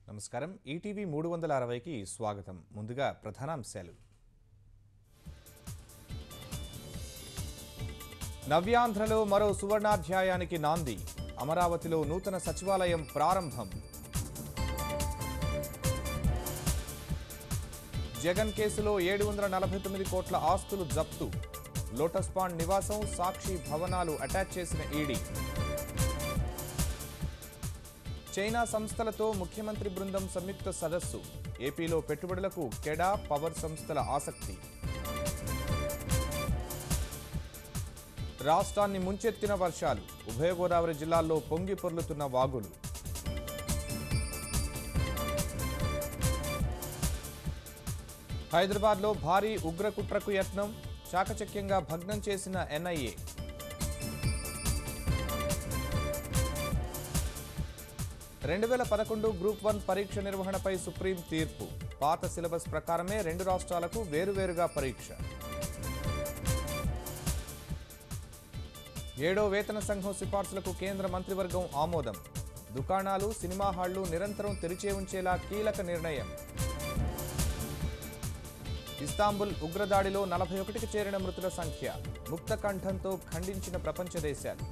నమస్కారం ఈటీవీ 360కి స్వాగతం. ముందుగా ప్రధానాంశాలు. నవ్యాంధ్రలో మరో సువర్ణాధ్యాయానికి నాంది. అమరావతిలో నూతన సచివాలయం ప్రారంభం. జగన్ కేసులో 749 కోట్ల ఆస్తులు జప్తు. లోటస్ పాండ్ నివాసం, సాక్షి భవనాలు అటాచ్ చేసిన ఈడీ. చైనా సంస్థలతో ముఖ్యమంత్రి బృందం సంయుక్త సదస్సు. ఏపీలో పెట్టుబడులకు కెడా, పవర్ సంస్థల ఆసక్తి. రాష్ట్రాన్ని ముంచెత్తిన వర్షాలు. ఉభయ గోదావరి జిల్లాల్లో పొంగి పొర్లుతున్న వాగులు. హైదరాబాద్లో భారీ ఉగ్రకుట్రకు యత్నం. చాకచక్యంగా భగ్నం చేసిన ఎన్ఐఏ. 2011 గ్రూప్ 1 పరీక్ష నిర్వహణపై సుప్రీం తీర్పు. పాత సిలబస్ ప్రకారమే 2 రాష్ట్రాలకు వేరువేరుగా పరీక్ష. 7వ వేతన సంఘం సిఫార్సులకు కేంద్ర మంత్రివర్గం ఆమోదం. దుకాణాలు, సినిమా హాళ్లు నిరంతరం తెరిచే ఉంచేలా కీలక నిర్ణయం. ఇస్తాంబుల్ ఉగ్రదాడిలో 41కి చేరిన మృతుల సంఖ్య. ముక్త కంఠంతో ఖండించిన ప్రపంచ దేశాలు.